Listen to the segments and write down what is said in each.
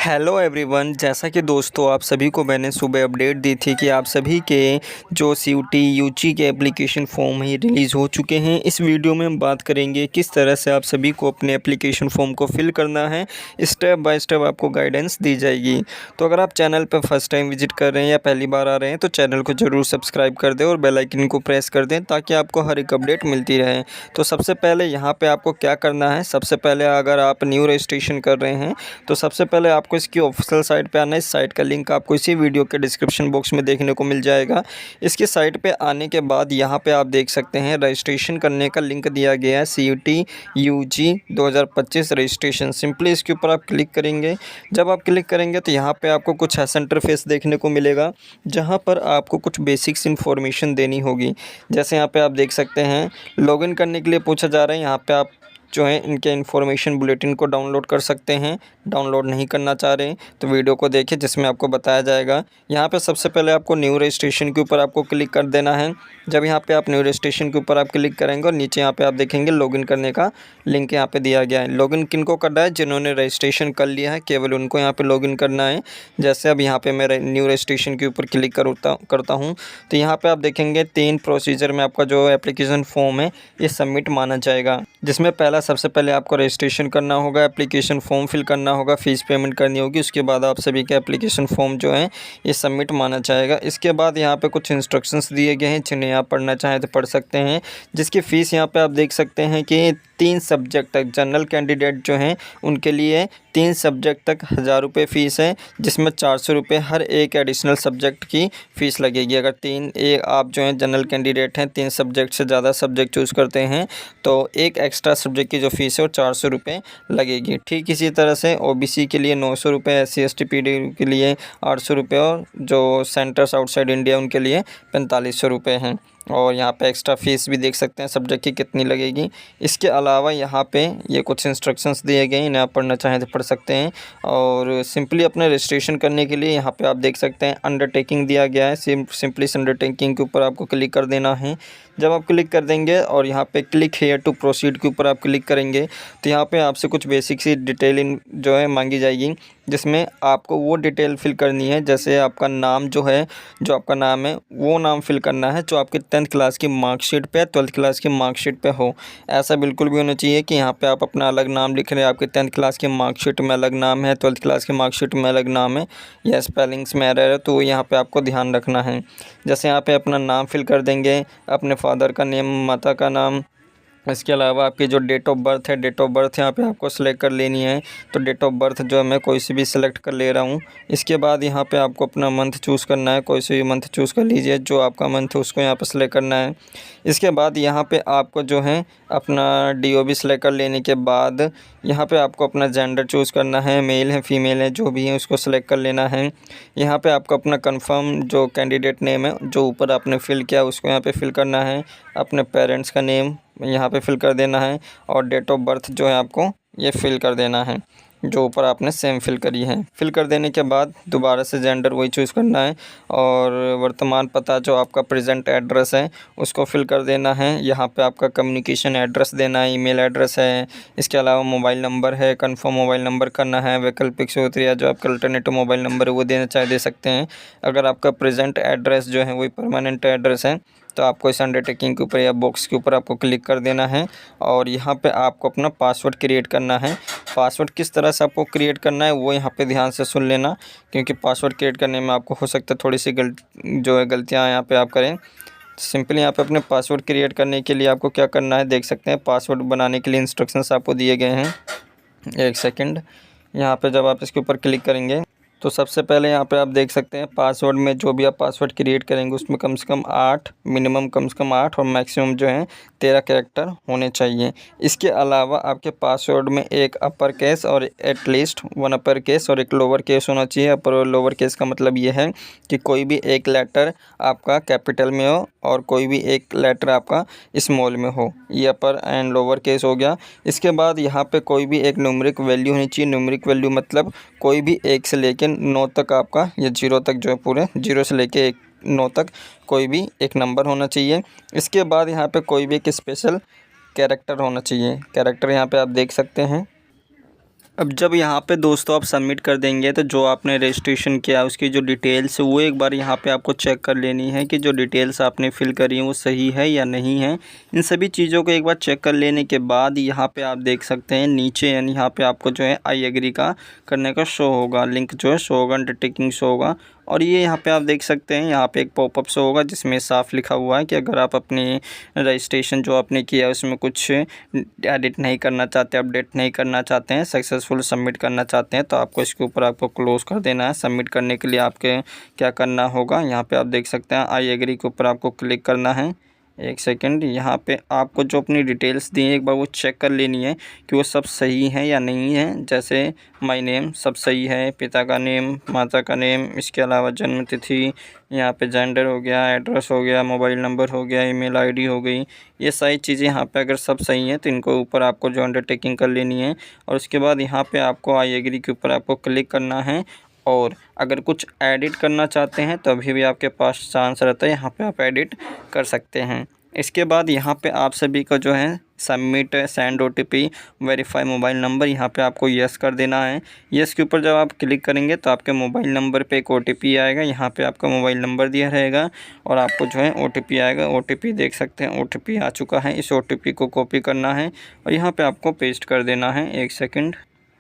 Hello everyone, जैसा कि दोस्तों आप सभी को मैंने सुबह अपडेट दी थी कि आप सभी के जो सीयूटी यूजी के एप्लीकेशन फॉर्म है रिलीज़ हो चुके हैं। इस वीडियो में हम बात करेंगे किस तरह से आप सभी को अपने एप्लीकेशन फॉर्म को फिल करना है। स्टेप बाय स्टेप आपको गाइडेंस दी जाएगी। तो अगर आप चैनल पर फर्स्ट टाइम विजिट कर रहे हैं या पहली बार आ रहे हैं तो चैनल को ज़रूर सब्सक्राइब कर दें और बेल आइकन को प्रेस कर दें ताकि आपको हर एक अपडेट मिलती रहे। तो सबसे पहले यहाँ पर आपको क्या करना है, सबसे पहले अगर आप न्यू रजिस्ट्रेशन कर रहे हैं तो सबसे पहले आपको इसकी ऑफिशियल साइट पे आना है। इस साइट का लिंक आपको इसी वीडियो के डिस्क्रिप्शन बॉक्स में देखने को मिल जाएगा। इसकी साइट पे आने के बाद यहाँ पे आप देख सकते हैं रजिस्ट्रेशन करने का लिंक दिया गया है, सीयूटी यूजी 2025 रजिस्ट्रेशन। सिंपली इसके ऊपर आप क्लिक करेंगे। जब आप क्लिक करेंगे तो यहाँ पे आपको कुछ ऐसा इंटरफेस देखने को मिलेगा जहाँ पर आपको कुछ बेसिक्स इन्फॉर्मेशन देनी होगी। जैसे यहाँ पे आप देख सकते हैं लॉगिन करने के लिए पूछा जा रहा है। यहाँ पे आप जो है इनके इन्फॉर्मेशन बुलेटिन को डाउनलोड कर सकते हैं। डाउनलोड नहीं करना चाह रहे हैं तो वीडियो को देखिए जिसमें आपको बताया जाएगा। यहाँ पे सबसे पहले आपको न्यू रजिस्ट्रेशन के ऊपर आपको क्लिक कर देना है। जब यहाँ पे आप न्यू रजिस्ट्रेशन के ऊपर आप क्लिक करेंगे और नीचे यहाँ पे आप देखेंगे लॉगिन करने का लिंक यहाँ पे दिया गया है। लॉगिन किनको करना है, जिन्होंने रजिस्ट्रेशन कर लिया है केवल उनको यहाँ पे लॉगिन करना है। जैसे अब यहाँ पे मैं न्यू रजिस्ट्रेशन के ऊपर क्लिक करता हूँ तो यहाँ पे आप देखेंगे 3 प्रोसीजर में आपका जो एप्लीकेशन फॉर्म है ये सबमिट माना जाएगा। जिसमें पहला सबसे पहले आपको रजिस्ट्रेशन करना होगा, एप्लीकेशन फॉर्म फिल करना होगा, फ़ीस पेमेंट करनी होगी। उसके बाद आप सभी का एप्लीकेशन फॉर्म जो है ये सबमिट माना जाएगा। इसके बाद यहाँ पे कुछ इंस्ट्रक्शंस दिए गए हैं जिन्हें आप पढ़ना चाहें तो पढ़ सकते हैं। जिसकी फ़ीस यहाँ पे आप देख सकते हैं कि 3 सब्जेक्ट तक जनरल कैंडिडेट जो हैं उनके लिए 3 सब्जेक्ट तक 1000 रुपये फ़ीस है, जिसमें 400 रुपये हर एक एडिशनल सब्जेक्ट की फ़ीस लगेगी। अगर आप जो हैं जनरल कैंडिडेट हैं 3 सब्जेक्ट से ज़्यादा सब्जेक्ट चूज़ करते हैं तो एक एक्स्ट्रा सब्जेक्ट की जो फ़ीस है वो 400 रुपये लगेगी। ठीक इसी तरह से ओबीसी के लिए 900 रुपये, SC ST PD के लिए 800 रुपये और जो सेंटर्स आउटसाइड इंडिया उनके लिए 4500 रुपये हैं। और यहाँ पे एक्स्ट्रा फ़ीस भी देख सकते हैं सब्जेक्ट की कितनी लगेगी। इसके अलावा यहाँ पे ये कुछ इंस्ट्रक्शंस दिए गए हैं, इन्हें आप पढ़ना चाहें तो पढ़ सकते हैं। और सिंपली अपने रजिस्ट्रेशन करने के लिए यहाँ पे आप देख सकते हैं अंडरटेकिंग दिया गया है। सिंपली इस अंडरटेकिंग के ऊपर आपको क्लिक कर देना है। जब आप क्लिक कर देंगे और यहाँ पे क्लिक हेयर टू प्रोसीड के ऊपर आप क्लिक करेंगे तो यहाँ पे आपसे कुछ बेसिक सी डिटेल जो है मांगी जाएगी, जिसमें आपको वो डिटेल फिल करनी है। जैसे आपका नाम जो है, जो आपका नाम है वो नाम फिल करना है जो आपके 10th क्लास की मार्कशीट पे, 12th क्लास की मार्कशीट पे हो। ऐसा बिल्कुल भी होना चाहिए कि यहाँ पे आप अपना अलग नाम लिख रहे हैं, आपके 10th क्लास की मार्कशीट में अलग नाम है, 12th क्लास की मार्कशीट में अलग नाम है, या स्पेलिंग्स में एरर है, तो यहाँ पे आपको ध्यान रखना है। जैसे यहाँ पे अपना नाम फिल कर देंगे, अपने फादर का नेम, माता का नाम। इसके अलावा आपकी जो डेट ऑफ बर्थ है, डेट ऑफ बर्थ यहाँ पे आपको सेलेक्ट कर लेनी है। तो डेट ऑफ बर्थ जो है मैं कोई सी भी सिलेक्ट कर ले रहा हूँ। इसके बाद यहाँ पे आपको अपना मंथ चूज़ करना है, कोई सी भी मंथ चूज़ कर लीजिए, जो आपका मंथ है उसको यहाँ पे सेलेक्ट करना है। इसके बाद यहाँ पे आपको जो है अपना DOB सेलेक्ट कर लेने के बाद यहाँ पे आपको अपना जेंडर चूज़ करना है, मेल है फीमेल है जो भी है उसको सेलेक्ट कर लेना है। यहाँ पे आपको अपना कंफर्म जो कैंडिडेट नेम है जो ऊपर आपने फिल किया उसको यहाँ पे फिल करना है। अपने पेरेंट्स का नेम यहाँ पे फिल कर देना है और डेट ऑफ बर्थ जो है आपको ये फिल कर देना है जो ऊपर आपने सेम फिल करी है। फिल कर देने के बाद दोबारा से जेंडर वही चूज़ करना है और वर्तमान पता जो आपका प्रेजेंट एड्रेस है उसको फिल कर देना है। यहाँ पे आपका कम्युनिकेशन एड्रेस देना है, ईमेल एड्रेस है। इसके अलावा मोबाइल नंबर है, कंफर्म मोबाइल नंबर करना है। वैकल्पिक स्रोत या जो आपका अल्टरनेटिव मोबाइल नंबर है वो देना चाहे दे सकते हैं। अगर आपका प्रेजेंट एड्रेस जो है वही परमानेंट एड्रेस है तो आपको इस अंडरटेकिंग के ऊपर या बॉक्स के ऊपर आपको क्लिक कर देना है और यहाँ पे आपको अपना पासवर्ड क्रिएट करना है। पासवर्ड किस तरह से आपको क्रिएट करना है वो यहाँ पे ध्यान से सुन लेना, क्योंकि पासवर्ड क्रिएट करने में आपको हो सकता है थोड़ी सी गलतियाँ यहाँ पे आप करें। सिंपली यहाँ पे अपने पासवर्ड क्रिएट करने के लिए आपको क्या करना है, देख सकते हैं पासवर्ड बनाने के लिए इंस्ट्रक्शंस आपको दिए गए हैं। 1 सेकेंड, यहाँ पे जब आप इसके ऊपर क्लिक करेंगे तो सबसे पहले यहाँ पे आप देख सकते हैं पासवर्ड में जो भी आप पासवर्ड क्रिएट करेंगे उसमें कम से कम 8, मिनिमम कम से कम 8 और मैक्सिमम जो है 13 कैरेक्टर होने चाहिए। इसके अलावा आपके पासवर्ड में एक अपर केस और एटलीस्ट 1 अपर केस और एक लोअर केस होना चाहिए। अपर और लोअर केस का मतलब ये है कि कोई भी एक लेटर आपका कैपिटल में हो और कोई भी एक लेटर आपका स्मॉल में हो। ये अपर एंड लोअर केस हो गया। इसके बाद यहाँ पे कोई भी एक न्यूमेरिक वैल्यू होनी चाहिए। न्यूमेरिक वैल्यू मतलब कोई भी 1 से लेकर 9 तक आपका, या 0 तक जो है पूरे 0 से लेके 9 तक कोई भी एक नंबर होना चाहिए। इसके बाद यहाँ पे कोई भी एक स्पेशल कैरेक्टर होना चाहिए। कैरेक्टर यहाँ पे आप देख सकते हैं अब जब यहाँ पे दोस्तों आप सबमिट कर देंगे तो जो आपने रजिस्ट्रेशन किया उसकी जो डिटेल्स है वो एक बार यहाँ पे आपको चेक कर लेनी है कि जो डिटेल्स आपने फिल करी हैं वो सही है या नहीं है। इन सभी चीज़ों को एक बार चेक कर लेने के बाद यहाँ पे आप देख सकते हैं नीचे यानी यहाँ पे आपको जो है आई एग्री का करने का शो होगा, लिंक जो है शो होगा, अंडरटेकिंग शो होगा। और ये यहाँ पे आप देख सकते हैं यहाँ पे एक पॉपअप शो होगा जिसमें साफ लिखा हुआ है कि अगर आप अपनी रजिस्ट्रेशन जो आपने किया है उसमें कुछ एडिट नहीं करना चाहते, अपडेट नहीं करना चाहते हैं, सक्सेसफुल सबमिट करना चाहते हैं तो आपको इसके ऊपर आपको क्लोज़ कर देना है। सबमिट करने के लिए आपके क्या करना होगा, यहाँ पे आप देख सकते हैं आई एग्री के ऊपर आपको क्लिक करना है। एक सेकंड, यहाँ पे आपको जो अपनी डिटेल्स दी हैं एक बार वो चेक कर लेनी है कि वो सब सही है या नहीं है। जैसे माय नेम सब सही है, पिता का नेम, माता का नेम, इसके अलावा जन्म तिथि, यहाँ पे जेंडर हो गया, एड्रेस हो गया, मोबाइल नंबर हो गया, ईमेल आईडी हो गई, ये सारी चीज़ें यहाँ पे अगर सब सही हैं तो इनको ऊपर आपको जो अंडरटेकिंग कर लेनी है। और उसके बाद यहाँ पे आपको आई एग्री के ऊपर आपको क्लिक करना है। और अगर कुछ एडिट करना चाहते हैं तो अभी भी आपके पास चांस रहता है, यहाँ पे आप एडिट कर सकते हैं। इसके बाद यहाँ पे आप सभी का जो है submit send OTP verify mobile number, यहाँ पे आपको यस कर देना है। यस के ऊपर जब आप क्लिक करेंगे तो आपके मोबाइल नंबर पे एक ओटीपी आएगा, यहाँ पे आपका मोबाइल नंबर दिया रहेगा और आपको जो है ओटीपी आएगा। ओटीपी देख सकते हैं ओटीपी आ चुका है, इस ओटीपी को कॉपी करना है और यहाँ पे आपको पेस्ट कर देना है। एक सेकंड,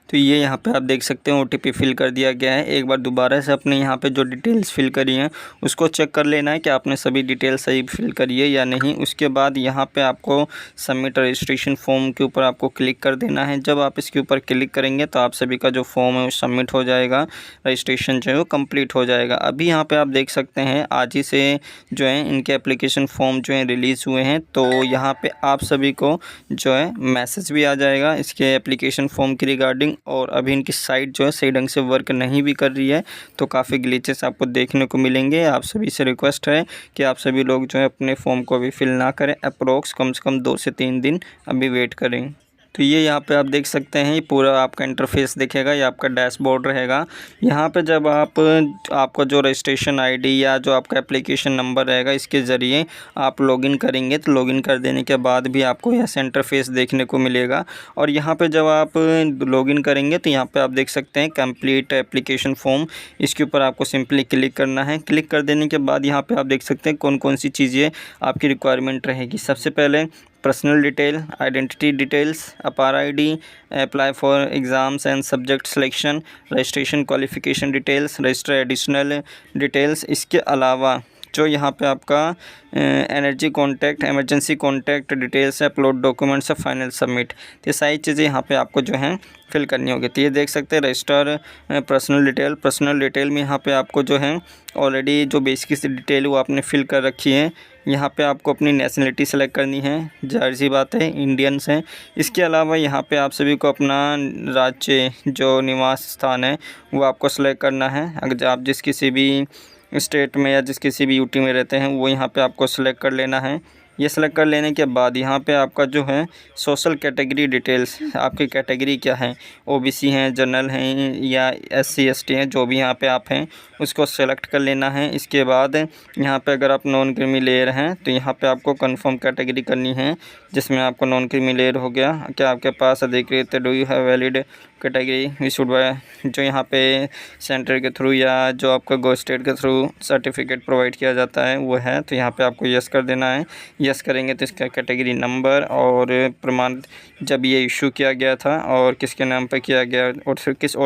तो ये यहाँ पे आप देख सकते हैं ओटीपी फिल कर दिया गया है। एक बार दोबारा से अपने यहाँ पे जो डिटेल्स फिल करी हैं उसको चेक कर लेना है कि आपने सभी डिटेल्स सही फिल करी है या नहीं। उसके बाद यहाँ पे आपको सबमिट रजिस्ट्रेशन फॉर्म के ऊपर आपको क्लिक कर देना है। जब आप इसके ऊपर क्लिक करेंगे तो आप सभी का जो फॉर्म है वो सबमिट हो जाएगा, रजिस्ट्रेशन जो है वो कम्प्लीट हो जाएगा। अभी यहाँ पर आप देख सकते हैं आज ही से जो है इनके एप्लीकेशन फॉर्म जो है रिलीज़ हुए हैं, तो यहाँ पर आप सभी को जो है मैसेज भी आ जाएगा इसके एप्लीकेशन फॉर्म की रिगार्डिंग। और अभी इनकी साइट जो है सही ढंग से वर्क नहीं भी कर रही है, तो काफ़ी ग्लिचेस आपको देखने को मिलेंगे। आप सभी से रिक्वेस्ट है कि आप सभी लोग जो है अपने फॉर्म को अभी फिल ना करें, अप्रोक्स कम से कम 2 से 3 दिन अभी वेट करें। तो ये यहाँ पे आप देख सकते हैं ये पूरा आपका इंटरफेस दिखेगा, ये आपका डैशबोर्ड रहेगा। यहाँ पे जब आपका जो रजिस्ट्रेशन आईडी या जो आपका एप्लीकेशन नंबर रहेगा इसके ज़रिए आप लॉगिन करेंगे तो लॉगिन कर देने के बाद भी आपको ऐसा इंटरफेस देखने को मिलेगा। और यहाँ पे जब आप लॉगिन करेंगे तो यहाँ पे आप देख सकते हैं कंप्लीट एप्लीकेशन फॉर्म, इसके ऊपर आपको सिंपली क्लिक करना है। क्लिक कर देने के बाद यहाँ पे आप देख सकते हैं कौन कौन सी चीज़ें आपकी रिक्वायरमेंट रहेगी। सबसे पहले पर्सनल डिटेल, आइडेंटिटी डिटेल्स, अपार ID, apply for exams and subject selection, registration qualification details, register additional details. इसके अलावा जो यहाँ पे आपका energy contact, emergency contact details है, अपलोड डॉक्यूमेंट्स है, फाइनल सबमिट, ये सारी चीज़ें यहाँ पे आपको जो है फिल करनी होगी। तो ये देख सकते हैं रजिस्टर पर्सनल डिटेल में यहाँ पे आपको जो है ऑलरेडी जो बेसिक सी डिटेल वो आपने फिल कर रखी है। यहाँ पे आपको अपनी नेशनलिटी सेलेक्ट करनी है, जाहिर सी बात है इंडियंस हैं। इसके अलावा यहाँ पे आप सभी को अपना राज्य जो निवास स्थान है वो आपको सेलेक्ट करना है। अगर आप जिस किसी भी स्टेट में या जिस किसी भी यूटी में रहते हैं वो यहाँ पे आपको सेलेक्ट कर लेना है। ये सेलेक्ट कर लेने के बाद यहाँ पे आपका जो है सोशल कैटेगरी डिटेल्स, आपकी कैटेगरी क्या है, ओबीसी हैं, जनरल हैं या एससी एसटी हैं, जो भी यहाँ पे आप हैं उसको सेलेक्ट कर लेना है। इसके बाद यहाँ पे अगर आप नॉन क्रीमी लेयर हैं तो यहाँ पे आपको कंफर्म कैटेगरी करनी है, जिसमें आपको नॉन क्रीमी लेयर हो गया। क्या आपके पास अधिकृत do you have valid category issued by, जो यहाँ पे सेंटर के थ्रू या जो आपका गो स्टेट के थ्रू सर्टिफिकेट प्रोवाइड किया जाता है वो है, तो यहाँ पे आपको यस कर देना है। यस करेंगे तो इसका कैटेगरी नंबर और प्रमाण जब ये इशू किया गया था और किसके नाम पर किया गया और फिर किस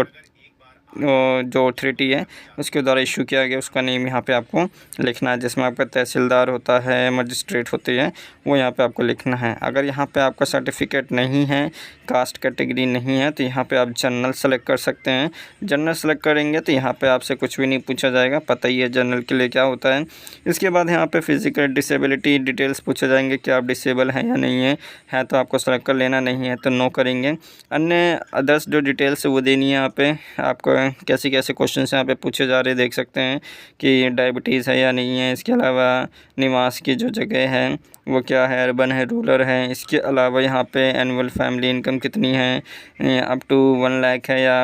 जो अथॉरिटी है उसके द्वारा इशू किया गया उसका नेम यहाँ पे आपको लिखना है, जिसमें आपका तहसीलदार होता है, मजिस्ट्रेट होते हैं, वो यहाँ पे आपको लिखना है। अगर यहाँ पे आपका सर्टिफिकेट नहीं है, कास्ट कैटेगरी नहीं है, तो यहाँ पे आप जनरल सेलेक्ट कर सकते हैं। जनरल सेलेक्ट करेंगे तो यहाँ पे आपसे कुछ भी नहीं पूछा जाएगा, पता ही है जनरल के लिए क्या होता है। इसके बाद यहाँ पे फिजिकल डिसेबिलिटी डिटेल्स पूछे जाएंगे कि आप डिसेबल हैं या नहीं है तो आपको सेलेक्ट कर लेना, नहीं है तो नो करेंगे। अन्य अदर्स जो डिटेल्स वो देनी है। यहाँ पे आपको कैसे कैसे क्वेश्चन यहाँ पे पूछे जा रहे हैं, देख सकते हैं कि डायबिटीज़ है या नहीं है। इसके अलावा निवास की जो जगह है वो क्या है, अर्बन है, रूरल है। इसके अलावा यहाँ पे एनुअल फैमिली इनकम कितनी है, अप टू 1 लाख है या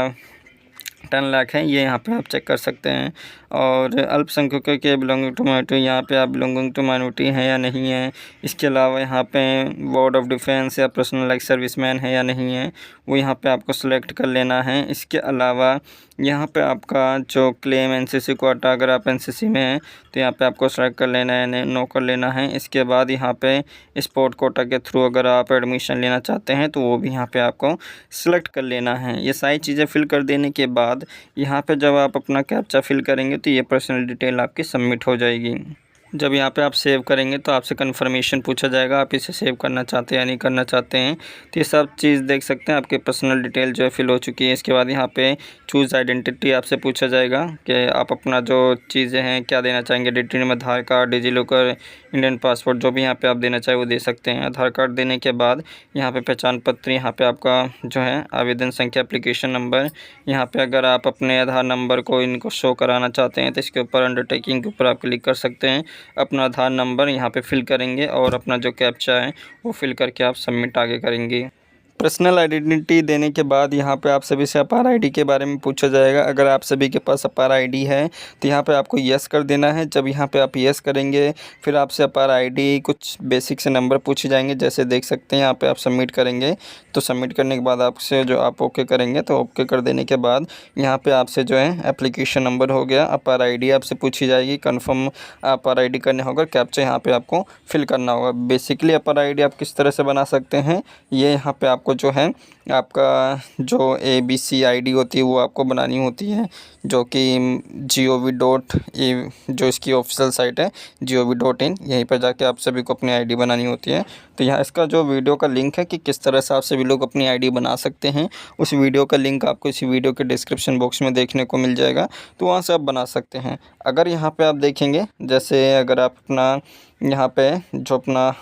10 लाख है, ये यहाँ पे आप चेक कर सकते हैं। और अल्पसंख्यकों के बिलोंगिंग टू माइनॉरिटी, यहाँ पे आप बिलोंगिंग टू माइनॉरिटी हैं या नहीं है। इसके अलावा यहाँ पे बोर्ड ऑफ डिफेंस या पर्सनल लाइक सर्विसमैन है या नहीं है, वो यहाँ पे आपको सेलेक्ट कर लेना है। इसके अलावा यहाँ पे आपका जो क्लेम एनसीसी कोटा, अगर आप एनसीसी में हैं तो यहाँ पे आपको सेलेक्ट कर लेना है, नो कर लेना है। इसके बाद यहाँ पे स्पोर्ट कोटा के थ्रू अगर आप एडमिशन लेना चाहते हैं तो वो भी यहाँ पे आपको सेलेक्ट कर लेना है। ये सारी चीज़ें फिल कर देने के बाद यहाँ पे जब आप अपना कैप्चा फिल करेंगे तो ये पर्सनल डिटेल आपकी सबमिट हो जाएगी। जब यहाँ पे आप सेव करेंगे तो आपसे कन्फर्मेशन पूछा जाएगा, आप इसे सेव करना चाहते हैं या नहीं करना चाहते हैं। तो ये सब चीज़ देख सकते हैं, आपके पर्सनल डिटेल जो है फिल हो चुकी है। इसके बाद यहाँ पे चूज़ आइडेंटिटी आपसे पूछा जाएगा कि आप अपना जो चीज़ें हैं क्या देना चाहेंगे। आइडेंटिटी में आधार कार्ड, डिजीलॉकर, इंडियन पासपोर्ट, जो भी यहाँ पे आप देना चाहें वो दे सकते हैं। आधार कार्ड देने के बाद यहाँ पे पहचान पत्र, यहाँ पे आपका जो है आवेदन संख्या, एप्लीकेशन नंबर। यहाँ पे अगर आप अपने आधार नंबर को इनको शो कराना चाहते हैं तो इसके ऊपर अंडरटेकिंग के ऊपर आप क्लिक कर सकते हैं। अपना आधार नंबर यहाँ पे फिल करेंगे और अपना जो कैप्चा है वो फिल करके आप सबमिट आगे करेंगे। पर्सनल आइडेंटिटी देने के बाद यहाँ पे आप सभी से अपार आईडी के बारे में पूछा जाएगा। अगर आप सभी के पास अपार आईडी है तो यहाँ पे आपको यस कर देना है। जब यहाँ पे आप यस करेंगे फिर आपसे अपार आईडी कुछ बेसिक से नंबर पूछे जाएंगे, जैसे देख सकते हैं यहाँ पे आप सबमिट करेंगे। तो सबमिट करने के बाद आपसे जो आप ओके करेंगे तो ओके कर देने के बाद यहाँ पे आपसे जो है एप्लीकेशन नंबर हो गया, अपार आईडी आपसे पूछी जाएगी, कन्फर्म अपार आईडी करने होगा, कैप्चा यहाँ पे आपको फिल करना होगा। बेसिकली अपार आईडी आप किस तरह से बना सकते हैं, ये यहाँ पे आपको जो है आपका जो ABC ID होती है वो आपको बनानी होती है, जो कि gov.in जो इसकी ऑफिशियल साइट है gov.in, यहीं पर जाके आप सभी को अपनी ID बनानी होती है। तो यहाँ इसका जो वीडियो का लिंक है कि किस तरह से आप सभी लोग अपनी ID बना सकते हैं, उस वीडियो का लिंक आपको इस वीडियो के डिस्क्रिप्शन बॉक्स में देखने को मिल जाएगा, तो वहाँ से आप बना सकते हैं। अगर यहाँ पे आप देखेंगे, जैसे अगर आप अपना यहाँ पे जो अपना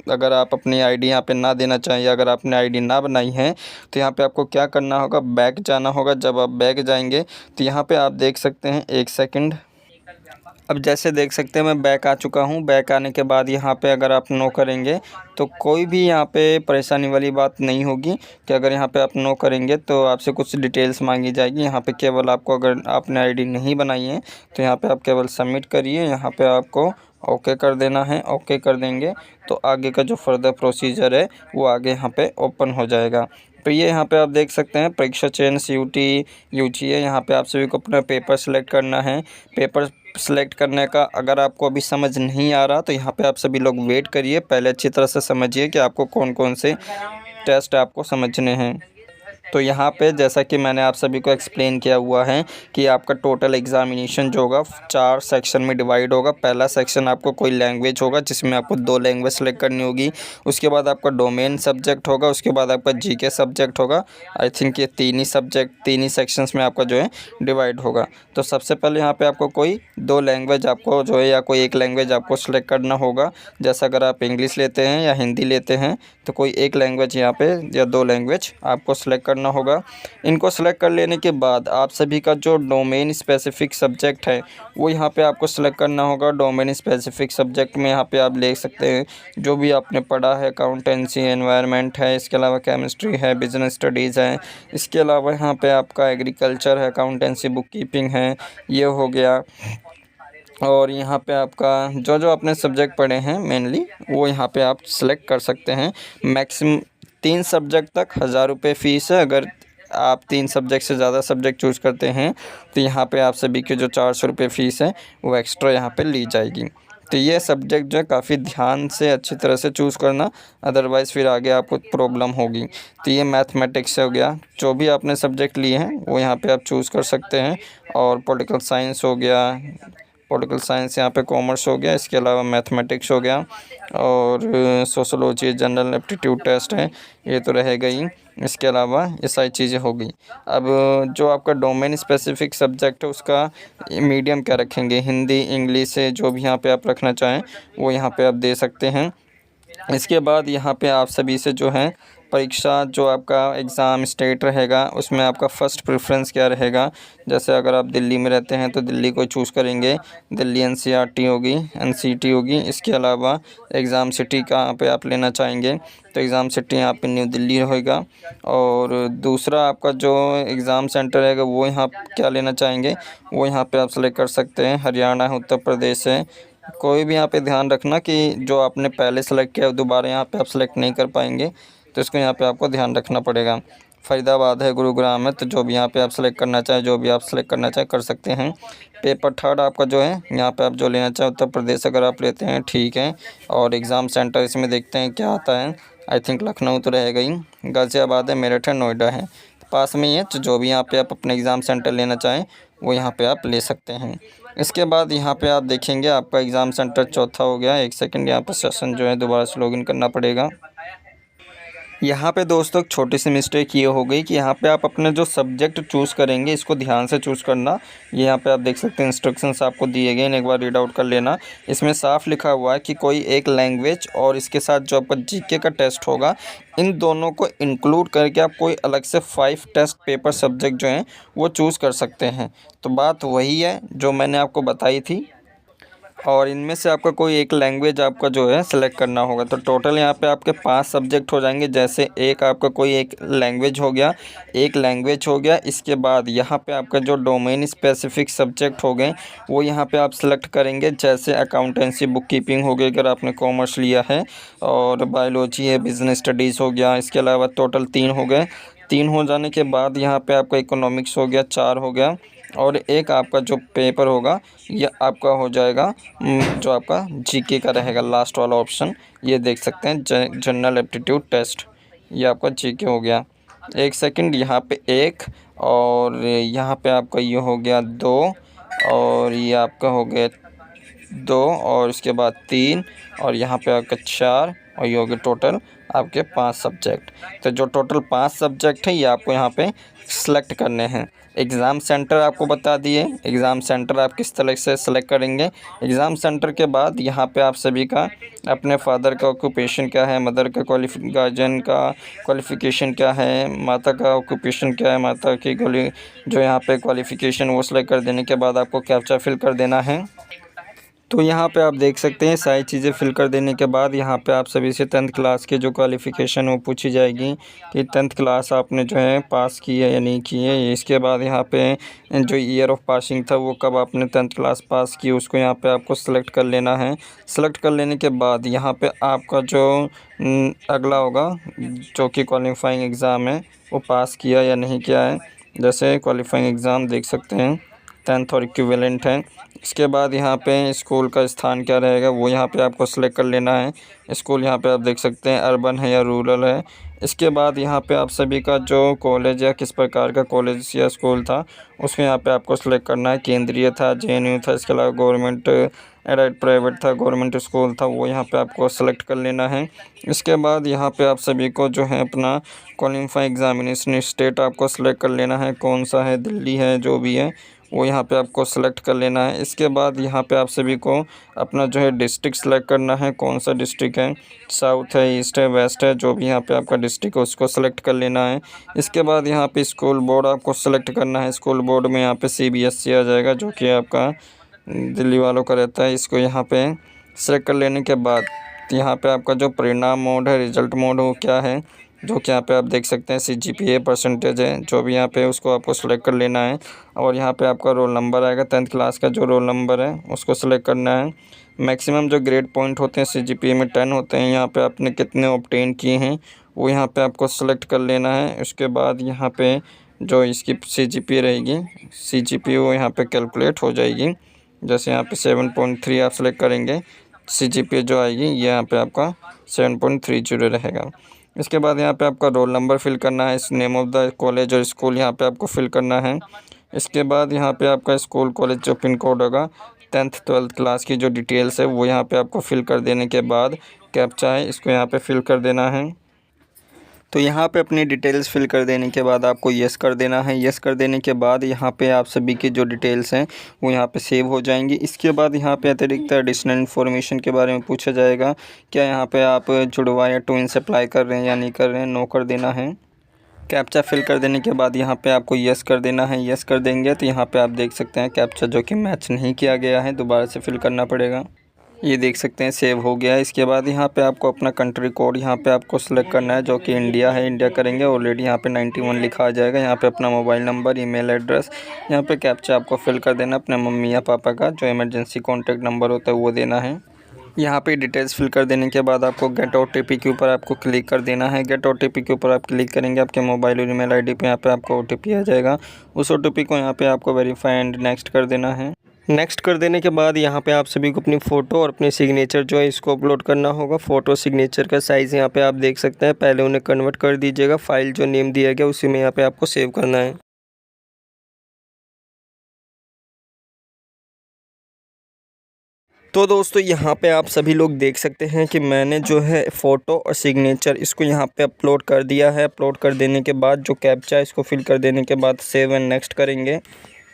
अगर आप अपनी आईडी यहाँ पे ना देना चाहें या अगर आपने आईडी ना बनाई है तो यहाँ पे आपको क्या करना होगा, बैक जाना होगा। जब आप बैक जाएंगे तो यहाँ पे आप देख सकते हैं, एक सेकंड, अब जैसे देख सकते हैं मैं बैक आ चुका हूँ। बैक आने के बाद यहाँ पे अगर आप नो करेंगे तो कोई भी यहाँ पे परेशानी वाली बात नहीं होगी कि अगर यहाँ पे आप नो करेंगे तो आपसे कुछ डिटेल्स मांगी जाएगी। यहाँ पे केवल आपको, अगर आपने आईडी नहीं बनाई है तो यहाँ पे आप केवल सबमिट करिए, यहाँ पे आपको ओके कर देना है। ओके कर देंगे तो आगे का जो फर्दर प्रोसीजर है वो आगे यहाँ पे ओपन हो जाएगा। तो ये यहाँ पे आप देख सकते हैं परीक्षा चयन CUT UG है। यहाँ पे आप सभी को अपना पेपर सेलेक्ट करना है। पेपर सेलेक्ट करने का अगर आपको अभी समझ नहीं आ रहा तो यहाँ पे आप सभी लोग वेट करिए, पहले अच्छी तरह से समझिए कि आपको कौन कौन से टेस्ट आपको समझने हैं। तो यहाँ पे जैसा कि मैंने आप सभी को एक्सप्लेन किया हुआ है कि आपका टोटल एग्ज़ामिनेशन जो होगा 4 सेक्शन में डिवाइड होगा। पहला सेक्शन आपको कोई लैंग्वेज होगा जिसमें आपको 2 लैंग्वेज सेलेक्ट करनी होगी। उसके बाद आपका डोमेन सब्जेक्ट होगा, उसके बाद आपका GK सब्जेक्ट होगा। आई थिंक ये 3 ही सब्जेक्ट 3 ही सेक्शंस में आपका जो है डिवाइड होगा। तो सबसे पहले यहाँ पर आपको कोई 2 लैंग्वेज आपको जो है या कोई एक लैंग्वेज आपको सेलेक्ट करना होगा। जैसा अगर आप इंग्लिश लेते हैं या हिंदी लेते हैं तो कोई एक लैंग्वेज यहाँ पे या 2 लैंग्वेज आपको सेलेक्ट करना होगा। इनको सेलेक्ट कर लेने के बाद आप सभी का जो डोमेन स्पेसिफिक सब्जेक्ट है वो यहाँ पे आपको सेलेक्ट करना होगा। डोमेन स्पेसिफिक सब्जेक्ट में यहाँ पे आप ले सकते हैं जो भी आपने पढ़ा है, अकाउंटेंसी, एनवायरनमेंट है, इसके अलावा केमिस्ट्री है, बिजनेस स्टडीज़ है, इसके अलावा यहाँ पे आपका एग्रीकल्चर है, अकाउंटेंसी, बुक कीपिंग है, ये हो गया। और यहाँ पे आपका जो जो आपने सब्जेक्ट पढ़े हैं मेनली वो यहाँ पे आप सेलेक्ट कर सकते हैं। मैक्सिमम 3 सब्जेक्ट तक 1000 रुपये फ़ीस है। अगर आप 3 सब्जेक्ट से ज़्यादा सब्जेक्ट चूज़ करते हैं तो यहाँ पे आप सभी के जो 400 रुपये फ़ीस है वो एक्स्ट्रा यहाँ पे ली जाएगी। तो ये सब्जेक्ट जो है काफ़ी ध्यान से अच्छी तरह से चूज़ करना, अदरवाइज़ फिर आगे आपको प्रॉब्लम होगी। तो ये मैथमेटिक्स हो गया, जो भी आपने सब्जेक्ट लिए हैं वो यहाँ पे आप चूज़ कर सकते हैं। और पॉलिटिकल साइंस हो गया, पॉलिटिकल साइंस यहाँ पे कॉमर्स हो गया, इसके अलावा मैथमेटिक्स हो गया और सोशोलॉजी, जनरल एप्टीट्यूड टेस्ट है, ये तो रह गई। इसके अलावा ये सारी चीज़ें हो गई। अब जो आपका डोमेन स्पेसिफिक सब्जेक्ट है उसका मीडियम क्या रखेंगे, हिंदी, इंग्लिश है, जो भी यहाँ पे आप रखना चाहें वो यहाँ पे आप दे सकते हैं। इसके बाद यहाँ पे आप सभी से जो है परीक्षा जो आपका एग्ज़ाम स्टेट रहेगा उसमें आपका फ़र्स्ट प्रेफरेंस क्या रहेगा। जैसे अगर आप दिल्ली में रहते हैं तो दिल्ली को चूज़ करेंगे, दिल्ली एनसीईआरटी होगी, एनसीईटी होगी। इसके अलावा एग्ज़ाम सिटी कहाँ पे आप लेना चाहेंगे तो एग्ज़ाम सिटी यहाँ पे न्यू दिल्ली होगा। और दूसरा आपका जो एग्ज़ाम सेंटर रहेगा वो यहाँ क्या लेना चाहेंगे वो यहाँ पे आप सेलेक्ट कर सकते हैं, हरियाणा है, उत्तर प्रदेश है। कोई भी यहाँ पे ध्यान रखना कि जो आपने पहले सेलेक्ट किया दोबारा यहाँ पे आप सेलेक्ट नहीं कर पाएंगे, तो इसको यहाँ पे आपको ध्यान रखना पड़ेगा। फरीदाबाद है, गुरुग्राम है, तो जो भी यहाँ पे आप सेलेक्ट करना चाहें, जो भी आप सेलेक्ट करना चाहें कर सकते हैं। पेपर थर्ड आपका जो है यहाँ पे आप जो लेना चाहें उत्तर प्रदेश अगर आप लेते हैं ठीक है। और एग्ज़ाम सेंटर इसमें देखते हैं क्या आता है। आई थिंक लखनऊ तो रहेगा ही, गाज़ियाबाद है, मेरठ है, नोएडा है, पास में ही है। तो जो भी यहाँ पे आप अपने एग्ज़ाम सेंटर लेना चाहें वो यहाँ पे आप ले सकते हैं। इसके बाद यहाँ पे आप देखेंगे आपका एग्ज़ाम सेंटर चौथा हो गया। एक सेकंड, यहाँ पर सेशन जो है दोबारा से लॉगिन करना पड़ेगा। यहाँ पे दोस्तों एक छोटी सी मिस्टेक ये हो गई कि यहाँ पे आप अपने जो सब्जेक्ट चूज़ करेंगे इसको ध्यान से चूज़ करना। ये यहाँ पे आप देख सकते हैं इंस्ट्रक्शंस आपको दिए गए हैं, एक बार रीड आउट कर लेना। इसमें साफ लिखा हुआ है कि कोई एक लैंग्वेज और इसके साथ जो आपका जीके का टेस्ट होगा इन दोनों को इंक्लूड करके आप कोई अलग से 5 टेस्ट पेपर सब्जेक्ट जो हैं वो चूज़ कर सकते हैं। तो बात वही है जो मैंने आपको बताई थी, और इनमें से आपका कोई एक लैंग्वेज आपका जो है सिलेक्ट करना होगा। तो टोटल यहाँ पे आपके 5 सब्जेक्ट हो जाएंगे। जैसे एक आपका कोई एक लैंग्वेज हो गया, एक लैंग्वेज हो गया। इसके बाद यहाँ पे आपका जो डोमेन स्पेसिफिक सब्जेक्ट हो गए वो यहाँ पे आप सेलेक्ट करेंगे। जैसे अकाउंटेंसी, बुक कीपिंग हो गई अगर आपने कॉमर्स लिया है, और बायोलॉजी है, बिजनेस स्टडीज़ हो गया। इसके अलावा टोटल 3 हो गए। 3 हो जाने के बाद यहाँ पे आपका इकोनॉमिक्स हो गया, 4 हो गया। और एक आपका जो पेपर होगा ये आपका हो जाएगा जो आपका जीके का रहेगा, लास्ट वाला ऑप्शन ये देख सकते हैं, जनरल एप्टीट्यूड टेस्ट। ये आपका जीके हो गया। एक सेकंड, यहाँ पे 1 और यहाँ पे आपका ये हो गया 2 और ये आपका हो गया 2 और इसके बाद 3 और यहाँ पे आपका 4 और ये हो गया टोटल आपके 5 सब्जेक्ट। तो जो टोटल 5 सब्जेक्ट है ये आपको यहाँ पे सेलेक्ट करने हैं। एग्ज़ाम सेंटर आपको बता दिए, एग्ज़ाम सेंटर आप किस तरह से सेलेक्ट करेंगे। एग्ज़ाम सेंटर के बाद यहाँ पे आप सभी का अपने फादर का ऑक्यूपेशन क्या है, मदर का गार्जियन का क्वालिफ़िकेशन क्या है, माता का ऑक्यूपेशन क्या है, माता की जो यहाँ पे क्वालिफ़िकेशन वो सेलेक्ट कर देने के बाद आपको कैप्चा फिल कर देना है। तो यहाँ पे आप देख सकते हैं सारी चीज़ें फिल कर देने के बाद यहाँ पे आप सभी से 10th क्लास के जो क्वालिफ़िकेशन वो पूछी जाएगी कि 10th क्लास आपने जो है पास की है या नहीं की है। इसके बाद यहाँ पे जो ईयर ऑफ पासिंग था वो कब आपने 10th क्लास पास की उसको यहाँ पे आपको सेलेक्ट कर लेना है। सेलेक्ट कर लेने के बाद यहाँ पे आपका जो अगला होगा जो कि क्वालिफाइंग एग्ज़ाम है वो पास किया या नहीं किया है। जैसे क्वालिफाइंग एग्ज़ाम देख सकते हैं 10th और इक्विवेलेंट है। इसके बाद यहाँ पे स्कूल का स्थान क्या रहेगा वो यहाँ पे आपको सेलेक्ट कर लेना है। स्कूल यहाँ पे आप देख सकते हैं अर्बन है या रूरल है। इसके बाद यहाँ पे आप सभी का जो कॉलेज या किस प्रकार का कॉलेज या स्कूल था उसको यहाँ पे आपको सेलेक्ट करना है। केंद्रीय था, जेएनयू था, इसके अलावा गवर्नमेंट एडेड प्राइवेट था, गवर्नमेंट स्कूल था, वो यहाँ पे आपको सेलेक्ट कर लेना है। इसके बाद यहाँ पे आप सभी को जो है अपना क्वालिफाइंग एग्जामिनेशन स्टेट आपको सेलेक्ट कर लेना है, कौन सा है, दिल्ली है, जो भी है वो यहाँ पे आपको सेलेक्ट कर लेना है। इसके बाद यहाँ पे आप सभी को अपना जो है डिस्ट्रिक्ट सेलेक्ट करना है, कौन सा डिस्ट्रिक्ट है, साउथ है, ईस्ट है, वेस्ट है, जो भी यहाँ पे आपका डिस्ट्रिक्ट है उसको सेलेक्ट कर लेना है। इसके बाद यहाँ पे स्कूल बोर्ड आपको सेलेक्ट करना है। स्कूल बोर्ड में यहाँ पे सीबीएसई आ जाएगा जो कि आपका दिल्ली वालों का रहता है। इसको यहाँ पे सेलेक्ट कर लेने के बाद यहाँ पे आपका जो परिणाम मोड है, रिजल्ट मोड वो क्या है, जो कि यहाँ पे आप देख सकते हैं CGPA परसेंटेज है, जो भी यहाँ पे उसको आपको सेलेक्ट कर लेना है। और यहाँ पे आपका रोल नंबर आएगा, 10th क्लास का जो रोल नंबर है उसको सेलेक्ट करना है। मैक्सिमम जो ग्रेड पॉइंट होते हैं CGPA में 10 होते हैं। यहाँ पे आपने कितने ऑब्टेन किए हैं वो यहाँ पे आपको सेलेक्ट कर लेना है। उसके बाद यहाँ पे जो इसकी CGPA रहेगी, CGPA वो यहाँ पे कैलकुलेट हो जाएगी। जैसे यहाँ पे 7.3 आप सेलेक्ट करेंगे, CGPA जो आएगी ये यहाँ पे आपका 7.30 रहेगा। इसके बाद यहाँ पे आपका रोल नंबर फिल करना है, इस नेम ऑफ़ द कॉलेज और स्कूल यहाँ पे आपको फिल करना है। इसके बाद यहाँ पे आपका स्कूल कॉलेज जो पिन कोड होगा, 10th 12th क्लास की जो डिटेल्स है वो यहाँ पे आपको फिल कर देने के बाद कैप्चा है इसको यहाँ पे फिल कर देना है। तो यहाँ पे अपनी डिटेल्स फिल कर देने के बाद आपको यस कर देना है। यस कर देने के बाद यहाँ पे आप सभी की जो डिटेल्स हैं वो यहाँ पे सेव हो जाएंगी। इसके बाद यहाँ पे अतिरिक्त एडिशनल इन्फॉर्मेशन के बारे में पूछा जाएगा, क्या यहाँ पे आप जुड़वा या ट्विन्स अप्लाई कर रहे हैं या नहीं कर रहे हैं, नो कर देना है। कैप्चा फिल कर देने के बाद यहाँ पे आपको यस कर देना है। यस कर देंगे तो यहाँ पे आप देख सकते हैं कैप्चा जो कि मैच नहीं किया गया है, दोबारा से फिल करना पड़ेगा। ये देख सकते हैं सेव हो गया है। इसके बाद यहाँ पे आपको अपना कंट्री कोड यहाँ पे आपको सेलेक्ट करना है, जो कि इंडिया है, इंडिया करेंगे। ऑलरेडी यहाँ पे 91 लिखा आ जाएगा। यहाँ पे अपना मोबाइल नंबर, ईमेल एड्रेस, यहाँ पे कैप्चा आपको फिल कर देना अपने मम्मी या पापा का जो इमरजेंसी कॉन्टैक्ट नंबर होता है वो देना है। यहाँ पे डिटेल्स फिल कर देने के बाद आपको गेट OTP के ऊपर आपको क्लिक कर देना है। गेट OTP के ऊपर आप क्लिक करेंगे, आपके मोबाइल और ईमेल आईडी पे यहाँ पे आपको OTP आ जाएगा। उस OTP को यहाँ पे आपको वेरीफाई एंड नेक्स्ट कर देना है। नेक्स्ट कर देने के बाद यहाँ पे आप सभी को अपनी फ़ोटो और अपनी सिग्नेचर जो है इसको अपलोड करना होगा। फ़ोटो सिग्नेचर का साइज़ यहाँ पे आप देख सकते हैं। पहले उन्हें कन्वर्ट कर दीजिएगा, फाइल जो नेम दिया गया उसी में यहाँ पे आपको सेव करना है। तो दोस्तों यहाँ पे आप सभी लोग देख सकते हैं कि मैंने जो है फ़ोटो और सिग्नेचर इसको यहाँ पे अपलोड कर दिया है। अपलोड कर देने के बाद जो कैप्चा इसको फिल कर देने के बाद सेव एंड नेक्स्ट करेंगे।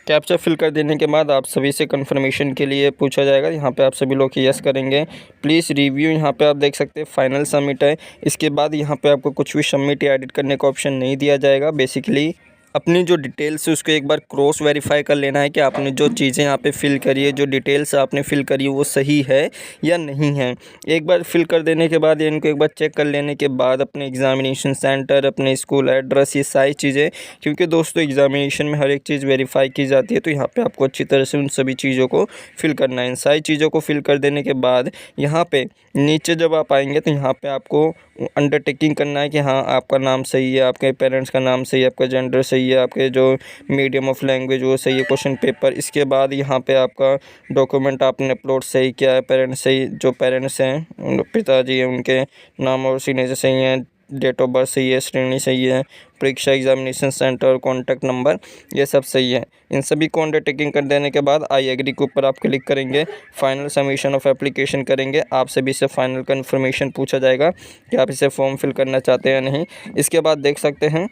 कैप्चा फिल कर देने के बाद आप सभी से कंफर्मेशन के लिए पूछा जाएगा। यहाँ पे आप सभी लोग यस करेंगे। प्लीज़ रिव्यू यहाँ पे आप देख सकते हैं फाइनल सबमिट है। इसके बाद यहाँ पे आपको कुछ भी सबमिट या एडिट करने का ऑप्शन नहीं दिया जाएगा। बेसिकली अपनी जो डिटेल्स है उसको एक बार क्रॉस वेरीफाई कर लेना है कि आपने जो चीज़ें यहाँ पे फिल करी है, जो डिटेल्स आपने फिल करी है वो सही है या नहीं है। एक बार फिल कर देने के बाद इनको एक बार चेक कर लेने के बाद अपने एग्ज़ामिनेशन सेंटर, अपने स्कूल एड्रेस, ये सारी चीज़ें, क्योंकि दोस्तों एग्ज़ामिनेशन में हर एक चीज़ वेरीफाई की जाती है, तो यहाँ पर आपको अच्छी तरह से उन सभी चीज़ों को फिल करना है। इन सारी चीज़ों को फिल कर देने के बाद यहाँ पर नीचे जब आप आएँगे तो यहाँ पर आपको अंडरटेकिंग करना है कि हाँ आपका नाम सही है, आपके पेरेंट्स का नाम सही है, आपका जेंडर सही है, आपके जो मीडियम ऑफ लैंग्वेज वो सही है, क्वेश्चन पेपर। इसके बाद यहाँ पे आपका डॉक्यूमेंट आपने अपलोड सही किया है, पेरेंट्स सही, जो पेरेंट्स हैं पिताजी हैं उनके नाम और सिग्नेचर सही हैं, डेट ऑफ बर्थ सही है, श्रेणी सही है, परीक्षा एग्जामिनेशन सेंटर, कॉन्टैक्ट नंबर, ये सब सही है। इन सभी को अंडरटेकिंग कर देने के बाद आई एग्री के ऊपर आप क्लिक करेंगे, फाइनल सबमिशन ऑफ एप्लीकेशन करेंगे। आप सभी से फाइनल कन्फर्मेशन पूछा जाएगा कि आप इसे फॉर्म फिल करना चाहते हैं या नहीं। इसके बाद देख सकते हैं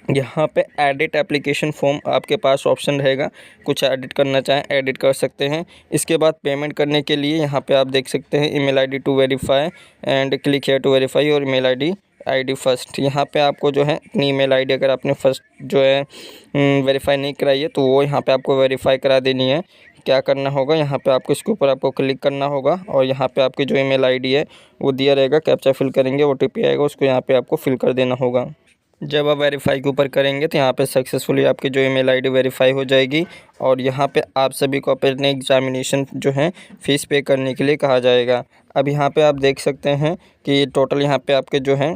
यहाँ पे एडिट एप्लीकेशन फॉर्म आपके पास ऑप्शन रहेगा, कुछ एडिट करना चाहें एडिट कर सकते हैं। इसके बाद पेमेंट करने के लिए यहाँ पे आप देख सकते हैं email ID to verify and click here to verify और ईमेल आईडी फर्स्ट। यहाँ पे आपको जो है अपनी ईमेल आईडी अगर आपने फर्स्ट जो है वेरीफाई नहीं कराई है तो वो यहाँ पे आपको वेरीफाई करा देनी है। क्या करना होगा, यहाँ पे आपको इसके ऊपर आपको क्लिक करना होगा और यहाँ पे आपकी जो ईमेल आईडी है वो दिया रहेगा, कैप्चा फिल करेंगे, OTP आएगा, उसको यहाँ पे आपको फिल कर देना होगा। जब आप वेरीफाई के ऊपर करेंगे तो यहाँ पे सक्सेसफुली आपकी जो ईमेल आईडी वेरीफाई हो जाएगी और यहाँ पे आप सभी को अपने एग्जामिनेशन जो है फ़ीस पे करने के लिए कहा जाएगा। अब यहाँ पे आप देख सकते हैं कि टोटल यहाँ पे आपके जो है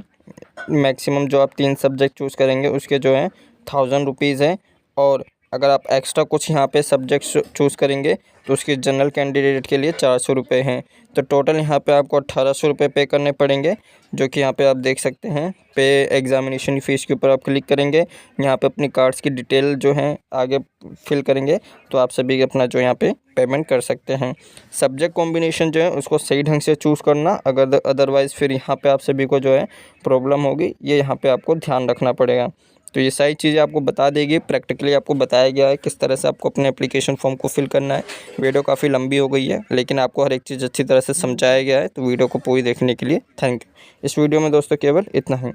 मैक्सिमम जो आप 3 सब्जेक्ट चूज़ करेंगे उसके जो है 1000 रुपीज़ है, और अगर आप एक्स्ट्रा कुछ यहाँ पे सब्जेक्ट्स चूज़ करेंगे तो उसके जनरल कैंडिडेट के लिए 400 रुपये हैं। तो टोटल यहाँ पे आपको 1800 रुपये पे करने पड़ेंगे, जो कि यहाँ पे आप देख सकते हैं। पे एग्ज़ामिनेशन फ़ीस के ऊपर आप क्लिक करेंगे, यहाँ पे अपनी कार्ड्स की डिटेल जो है आगे फिल करेंगे तो आप सभी अपना जो यहाँ पे पेमेंट कर सकते हैं। सब्जेक्ट कॉम्बिनेशन जो है उसको सही ढंग से चूज़ करना, अगर अदरवाइज़ फिर यहाँ पे आप सभी को जो है प्रॉब्लम होगी, ये यहाँ पे आपको ध्यान रखना पड़ेगा। तो ये सारी चीज़ें आपको बता देगी, प्रैक्टिकली आपको बताया गया है किस तरह से आपको अपने एप्लीकेशन फॉर्म को फिल करना है। वीडियो काफ़ी लंबी हो गई है लेकिन आपको हर एक चीज़ अच्छी तरह से समझाया गया है, तो वीडियो को पूरी देखने के लिए थैंक यू। इस वीडियो में दोस्तों केवल इतना ही।